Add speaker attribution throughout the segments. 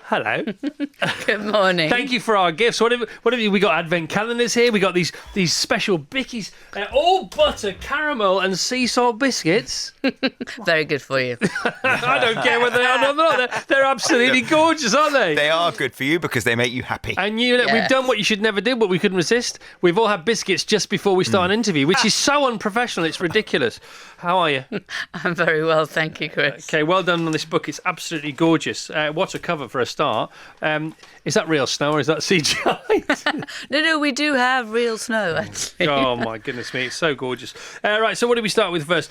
Speaker 1: Hello.
Speaker 2: Good morning.
Speaker 1: Thank you for our gifts. What have we got? Advent calendars here. We got these special bickies, all butter, caramel, and sea salt biscuits.
Speaker 2: Very good for you.
Speaker 1: I don't care whether they are or not. They're absolutely gorgeous, aren't they?
Speaker 3: They are good for you because they make you happy.
Speaker 1: And we've done what you should never do, but we couldn't resist. We've all had biscuits just before we start an interview, which is so unprofessional. It's ridiculous. How are you?
Speaker 2: I'm very well, thank you, Chris.
Speaker 1: Okay, well done on this book. It's absolutely gorgeous. What a cover for a start. Is that real snow or is that CGI?
Speaker 2: No, we do have real snow, actually.
Speaker 1: Oh, my goodness me. It's so gorgeous. Right, so what do we start with first?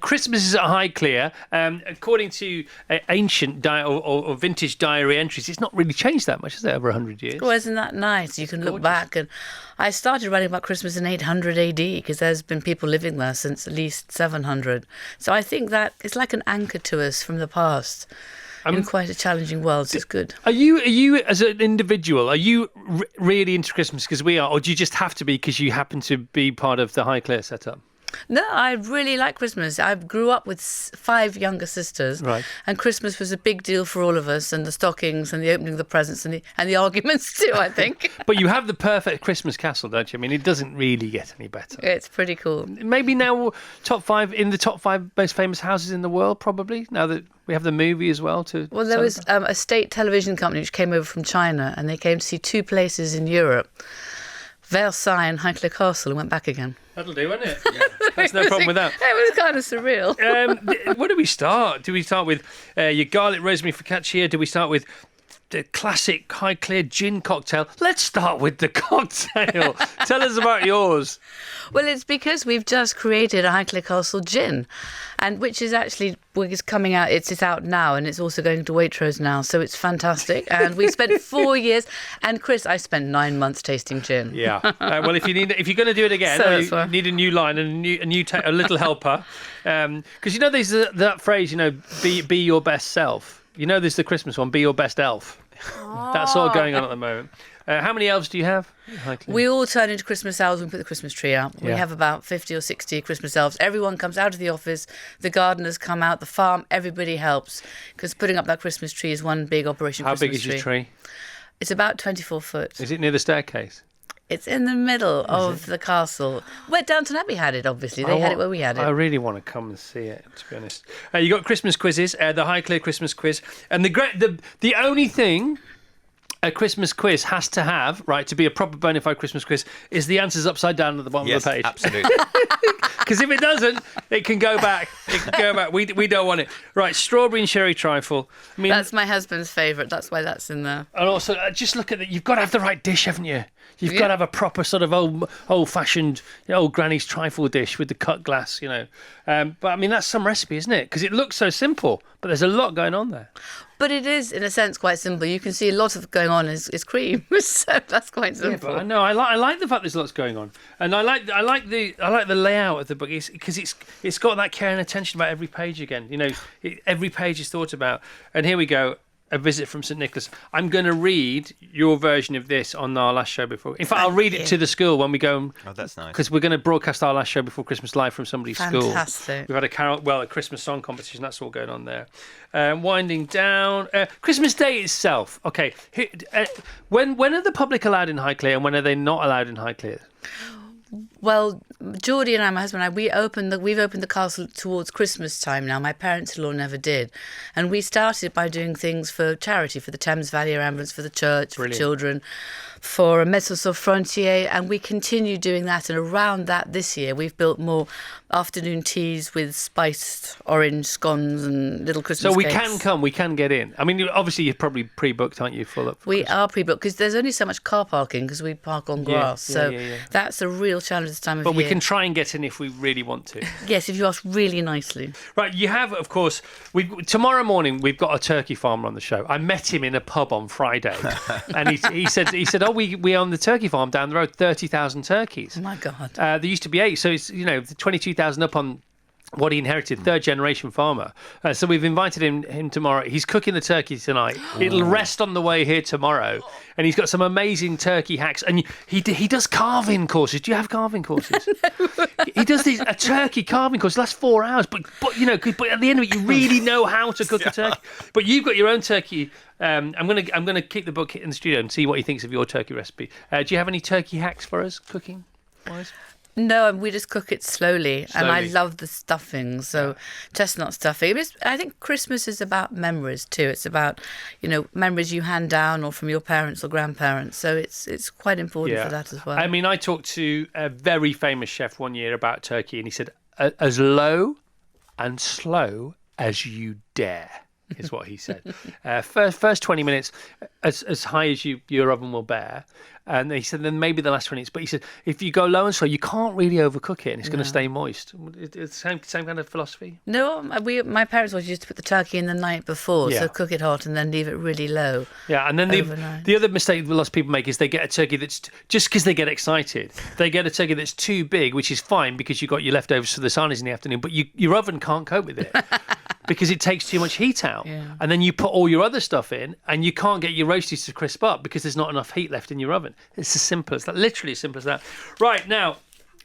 Speaker 1: Christmas is at Highclere. According to ancient or vintage diary entries, it's not really changed that much, has it, over 100 years?
Speaker 2: Well, isn't that nice? You can look back. And I started writing about Christmas in 800 AD because there's been people living there since at least 700. So I think that it's like an anchor to us from the past. In quite a challenging world, so it's good.
Speaker 1: Are you as an individual, are you really into Christmas because we are, or do you just have to be because you happen to be part of the Highclere setup?
Speaker 2: No, I really like Christmas. I grew up with 5 younger sisters,
Speaker 1: right,
Speaker 2: and Christmas was a big deal for all of us, and the stockings and the opening of the presents and the arguments too, I think.
Speaker 1: But you have the perfect Christmas castle, don't you? I mean, it doesn't really get any better.
Speaker 2: It's pretty cool.
Speaker 1: Maybe now top 5 most famous houses in the world, probably, now that we have the movie as well.
Speaker 2: Well, there was a state television company which came over from China, and they came to see 2 places in Europe, Versailles and Highclere Castle, and went back again.
Speaker 1: That'll do, won't it? Yeah. That's no problem with that.
Speaker 2: It was kind of surreal.
Speaker 1: Where do we start? Do we start with your garlic rosemary focaccia? Do we start with the classic Highclere gin cocktail? Let's start with the cocktail. Tell us about yours.
Speaker 2: Well, it's because we've just created a Highclere Castle gin, and which is actually coming out. It's out now, and it's also going to Waitrose now. So it's fantastic. And we spent 4 years. And Chris, I spent 9 months tasting gin.
Speaker 1: Yeah. Well, if you're going to do it again, you need a new line and a little helper, because there's that phrase, be your best self. There's the Christmas one, be your best elf. That's sort of going on at the moment. How many elves do you have?
Speaker 2: We all turn into Christmas elves and put the Christmas tree out. We have about 50 or 60 Christmas elves. Everyone comes out of the office, the gardeners come out, the farm, everybody helps. Because putting up that Christmas tree is one big operation.
Speaker 1: How big is your tree?
Speaker 2: It's about 24 foot.
Speaker 1: Is it near the staircase?
Speaker 2: It's in the middle of the castle. Where Downton Abbey had it, obviously. They had it where we had it.
Speaker 1: I really want to come and see it, to be honest. You got Christmas quizzes, the Highclere Christmas quiz. And the only thing a Christmas quiz has to have, right, to be a proper bona fide Christmas quiz, is the answers upside down at the bottom of the page.
Speaker 3: Absolutely.
Speaker 1: Because if it doesn't, it can go back. We don't want it. Right, strawberry and sherry trifle. I mean,
Speaker 2: that's my husband's favourite. That's why that's in there.
Speaker 1: And also, just look at it. You've got to have the right dish, haven't you? You've got to have a proper sort of old-fashioned, old granny's trifle dish with the cut glass, But I mean, that's some recipe, isn't it? Because it looks so simple, but there's a lot going on there.
Speaker 2: But it is, in a sense, quite simple. You can see a lot of going on is cream, so that's quite simple.
Speaker 1: Yeah, but I like the fact there's lots going on, and I like the layout of the book because it's got that care and attention about every page again. Every page is thought about. And here we go. A visit from St Nicholas. I'm going to read your version of this on our last show before. In fact, I'll read it to the school when we go.
Speaker 3: Oh, that's nice.
Speaker 1: Because we're going to broadcast our last show before Christmas live from somebody's school.
Speaker 2: Fantastic.
Speaker 1: We've had a Christmas song competition. That's all going on there. Winding down. Christmas Day itself. Okay. When are the public allowed in Highclere and when are they not allowed in Highclere?
Speaker 2: Well, Geordie and I, my husband and I, we've opened the castle towards Christmas time now. My parents-in-law never did. And we started by doing things for charity, for the Thames Valley Ambulance, for the church, for children, for a Médecins Sans Frontières, and we continue doing that. And around that this year, we've built more afternoon teas with spiced orange scones and little Christmas
Speaker 1: cakes. So we
Speaker 2: cakes.
Speaker 1: can come, we can get in. I mean, obviously you're probably pre-booked, aren't you, full up?
Speaker 2: We are pre-booked because there's only so much car parking because we park on grass.
Speaker 1: Yeah.
Speaker 2: That's a real challenge this time of year.
Speaker 1: But we can try and get in if we really want to.
Speaker 2: Yes, if you ask really nicely.
Speaker 1: Right, you have, of course, tomorrow morning we've got a turkey farmer on the show. I met him in a pub on Friday and he said, oh, we own the turkey farm down the road, 30,000 turkeys.
Speaker 2: Oh my God.
Speaker 1: There used to be 8, so it's, 22,000 up on what he inherited, third generation farmer. So we've invited him tomorrow. He's cooking the turkey tonight. It'll rest on the way here tomorrow. And he's got some amazing turkey hacks. And he does carving courses. Do you have carving courses? No. He does a turkey carving course. It lasts 4 hours. But at the end of it, you really know how to cook a turkey. But you've got your own turkey. I'm gonna keep the book in the studio and see what he thinks of your turkey recipe. Do you have any turkey hacks for us, cooking wise?
Speaker 2: No, we just cook it slowly. And I love the stuffing, so chestnut stuffing. I think Christmas is about memories too. It's about, memories you hand down or from your parents or grandparents. So it's quite important for that as well.
Speaker 1: I mean, I talked to a very famous chef one year about turkey, and he said, as low and slow as you dare. Is what he said. First 20 minutes, as high as your oven will bear. And he said, then maybe the last 20 minutes. But he said, if you go low and slow, you can't really overcook it, and it's going to stay moist. It's the same kind of philosophy?
Speaker 2: No, my parents always used to put the turkey in the night before, so cook it hot and then leave it really low. Yeah, and then
Speaker 1: the other mistake lots of people make is they get a turkey that's, just because they get excited, they get a turkey that's too big, which is fine because you've got your leftovers for the sarnies in the afternoon, but your oven can't cope with it. Because it takes too much heat out. Yeah. And then you put all your other stuff in and you can't get your roasties to crisp up because there's not enough heat left in your oven. It's as simple as that, literally as simple as that. Right, now,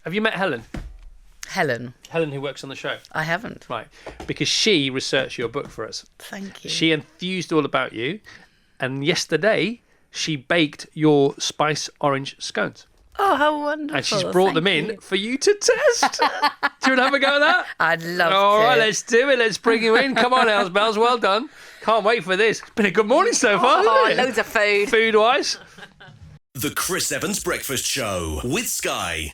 Speaker 1: have you met Helen?
Speaker 2: Helen,
Speaker 1: who works on the show?
Speaker 2: I haven't.
Speaker 1: Right, because she researched your book for us.
Speaker 2: Thank you.
Speaker 1: She enthused all about you, and yesterday she baked your spice orange scones.
Speaker 2: Oh, how wonderful.
Speaker 1: And she's brought them in for you to test. Do you want to have a go at that?
Speaker 2: I'd love to.
Speaker 1: All right, let's do it. Let's bring you in. Come on, Elves Bells. Well done. Can't wait for this. It's been a good morning so far, hasn't it?
Speaker 2: Loads of food.
Speaker 1: Food-wise.
Speaker 4: The Chris Evans Breakfast Show with Sky.